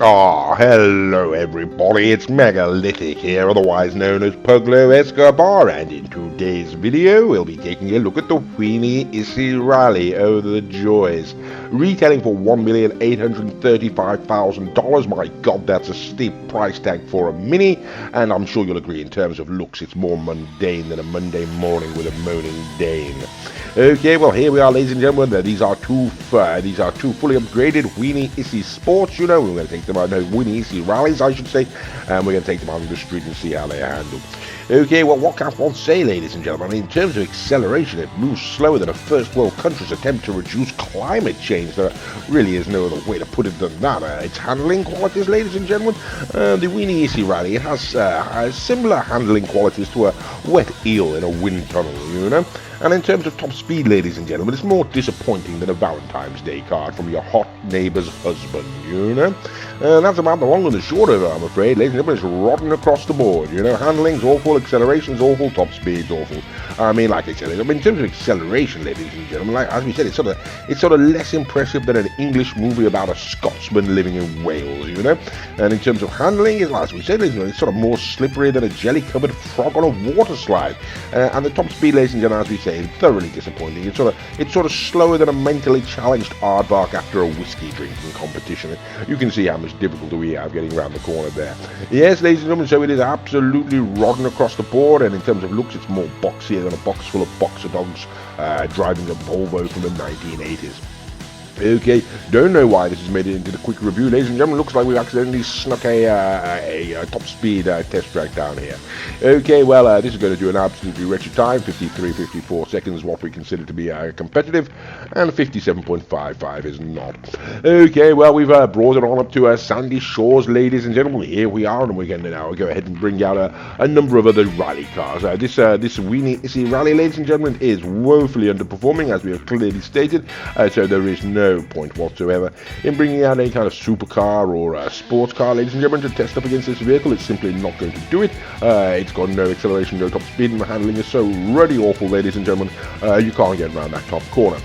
Ah, hello everybody, it's Megalithic here, otherwise known as Puglo Escobar, and in today's video we'll be taking a look at the Weeny Issi Rally. Oh, the joys. Retailing for $1,835,000, my god, that's a steep price tag for a Mini, and I'm sure you'll agree in terms of looks it's more mundane than a Monday morning with a moaning Dane. Okay, well here we are, ladies and gentlemen. These are two fully upgraded Weeny Issi Sports. You know, we're going to take them out. No, Weeny Issi Rallies, I should say, and we're going to take them out on the street and see how they handle. Okay, well, what can one say, ladies and gentlemen? I mean, in terms of acceleration, it moves slower than a first world country's attempt to reduce climate change. There really is no other way to put it than that. Its handling qualities, ladies and gentlemen, the Weeny Issi Rally, it has similar handling qualities to a wet eel in a wind tunnel, you know. And in terms of top speed, ladies and gentlemen, it's more disappointing than a Valentine's Day card from your hot neighbour's husband, you know. And that's about the long and the short of it, I'm afraid, ladies and gentlemen. It's rotten across the board, you know. Handling's awful, acceleration's awful, top speed's awful. I mean, like I said, in terms of acceleration, ladies and gentlemen, like as we said, it's sort of less impressive than an English movie about a Scotsman living in Wales, you know. And in terms of handling, as we said, it's sort of more slippery than a jelly-covered frog on a water slide. And the top speed, ladies and gentlemen, as we say, is thoroughly disappointing. It's sort of slower than a mentally challenged aardvark after a whiskey drinking competition. You can see how much difficulty we have getting around the corner there. Yes, ladies and gentlemen, so it is absolutely rotten across the board, and in terms of looks, it's more boxier than a box full of boxer dogs driving a Volvo from the 1980s. Okay, don't know why this has made it into the quick review, ladies and gentlemen. Looks like we've accidentally snuck a top speed test track down here. Okay, well, this is going to do an absolutely wretched time, 53.54 seconds, what we consider to be competitive, and 57.55 is not. Okay, well, we've brought it on up to Sandy Shores, ladies and gentlemen. Here we are, and we're going to now go ahead and bring out a number of other rally cars. This Weeny Issi Rally, ladies and gentlemen, is woefully underperforming, as we have clearly stated, so there is no point whatsoever in bringing out any kind of supercar or a sports car, ladies and gentlemen, to test up against this vehicle. It's simply not going to do it. It's got no acceleration, no top speed, and the handling is so ruddy awful, ladies and gentlemen, you can't get around that top corner.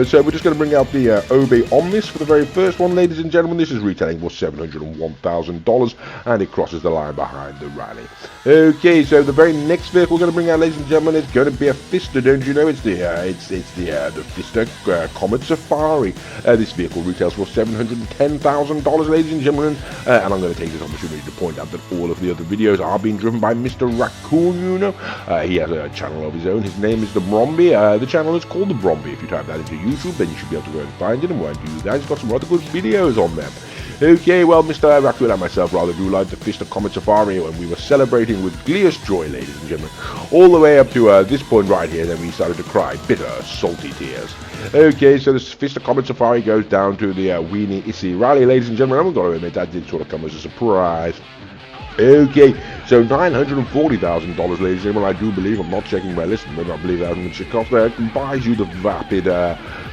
So we're just going to bring out the Obe Omnis for the very first one, ladies and gentlemen. This is retailing for $701,000, and it crosses the line behind the Rally. Okay, so the very next vehicle we're going to bring out, ladies and gentlemen, is going to be a Fister. Don't you know? It's the Fister Comet Safari. This vehicle retails for $710,000, ladies and gentlemen, and I'm going to take this opportunity to point out that all of the other videos are being driven by Mr. Raccoon, you know. He has a channel of his own. His name is The Bromby. The channel is called The Bromby. If you type that into YouTube, then you should be able to go and find it, and won't do that, he's got some rather good videos on there. Okay, well, Mr. Raccoon and myself rather do like the Fister Comet Safari, and we were celebrating with gleeous joy, ladies and gentlemen, all the way up to this point right here. Then we started to cry bitter, salty tears. Okay, so this Fister Comet Safari goes down to the Weeny Issi Rally, ladies and gentlemen. I'm going to admit that did sort of come as a surprise. Okay, so $940,000, ladies and gentlemen. I do believe, I'm not checking my list, but I believe that's how much it costs there. It buys you the Vapid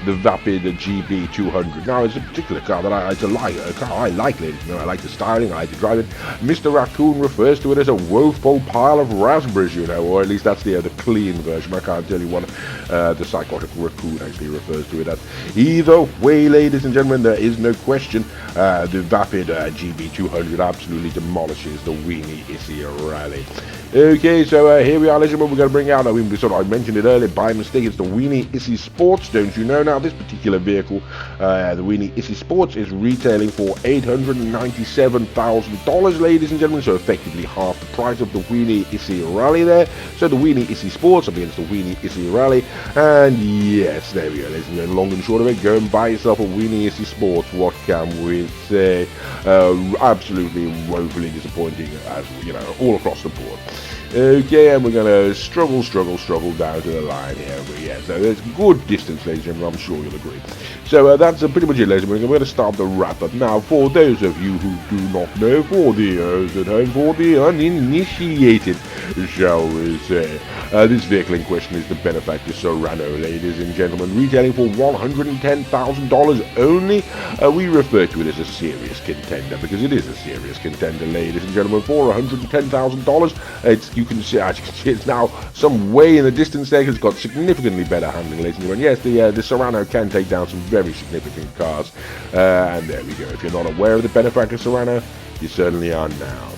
GB200. Now, it's a particular car that it's a car I like, ladies and gentlemen. I like the styling, I like the driving. Mr. Raccoon refers to it as a woeful pile of raspberries, you know, or at least that's the clean version. I can't tell you what the psychotic Raccoon actually refers to it as. Either way, ladies and gentlemen, there is no question the Vapid GB200 absolutely demolishes the Weeny Issi Rally. Okay, so here we are, ladies and gentlemen. We're going to bring out, I mentioned it earlier by mistake, it's the Weeny Issi Sports, don't you know? Now, this particular vehicle, the Weeny Issi Sports, is retailing for $897,000, ladies and gentlemen, so effectively half the price of the Weeny Issi Rally there. So the Weeny Issi Sports against the Weeny Issi Rally, and yes, there we go, ladies and gentlemen. Long and short of it, go and buy yourself a Weeny Issi Sports. What can we say? Absolutely woefully disappointing, as you know, all across the board. Okay, and we're going to struggle down to the line here. But yeah, so there's good distance, ladies and gentlemen, I'm sure you'll agree. So that's pretty much it, ladies and gentlemen. We're going to start the wrap-up. Now, for those of you who do not know, for the at home, for the uninitiated, shall we say, this vehicle in question is the Benefactor Serrano, ladies and gentlemen, retailing for $110,000 only. We refer to it as a serious contender, because it is a serious contender, ladies and gentlemen. For $110,000, it's you can see, as you can see, it's now some way in the distance there. It's got significantly better handling, ladies and gentlemen. Yes, the Serrano can take down some very significant cars. And there we go. If you're not aware of the benefactor Serrano, you certainly are now.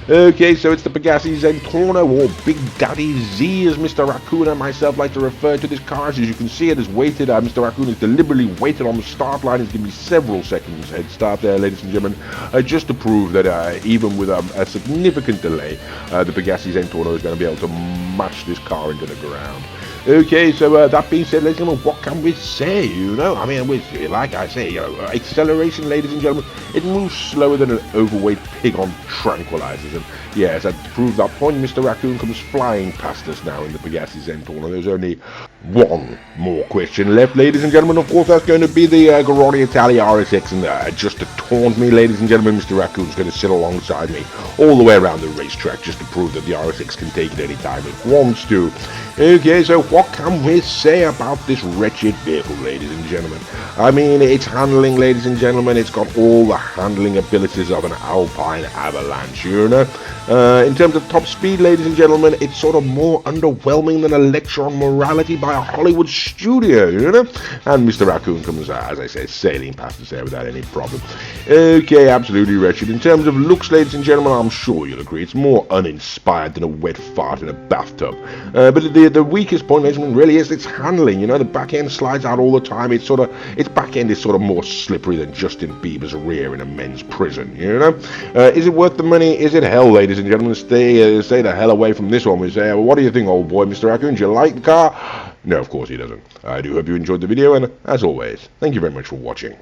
Okay, so it's the Pegassi Zentorno, or Big Daddy Z, as Mr. Raccoon and myself like to refer to this car. As you can see, it is weighted. Mr. Raccoon has deliberately waited on the start line. He's given me several seconds head start there, ladies and gentlemen, just to prove that even with a significant delay, the Pegassi Zentorno is going to be able to mash this car into the ground. Okay, so that being said, ladies and gentlemen, what can we say, you know? I mean, like I say, you know, acceleration, ladies and gentlemen, it moves slower than an overweight pig on tranquilizers. And yes, that proves that point. Mr. Raccoon comes flying past us now in the Pegassi Zentorno. There's only one more question left, ladies and gentlemen. Of course, that's going to be the Garotti Italia RSX. And just to taunt me, ladies and gentlemen, Mr. Raccoon's going to sit alongside me all the way around the racetrack just to prove that the RSX can take it any time it wants to. Okay, so what can we say about this wretched vehicle, ladies and gentlemen? I mean, it's handling, ladies and gentlemen, it's got all the handling abilities of an Alpine Avalanche, you know? In terms of top speed, ladies and gentlemen, it's sort of more underwhelming than a lecture on morality by a Hollywood studio, you know? And Mr. Raccoon comes, as I say, sailing past us there without any problem. Okay, absolutely wretched. In terms of looks, ladies and gentlemen, I'm sure you'll agree, it's more uninspired than a wet fart in a bathtub. But the weakest point, ladies and gentlemen, really is its handling. You know, the back end slides out all the time. Its back end is sort of more slippery than Justin Bieber's rear in a men's prison. You know, is it worth the money? Is it hell, ladies and gentlemen? Stay the hell away from this one. We say, well, what do you think, old boy, Mr. Raccoon? Do you like the car? No, of course he doesn't. I do hope you enjoyed the video, and as always, thank you very much for watching.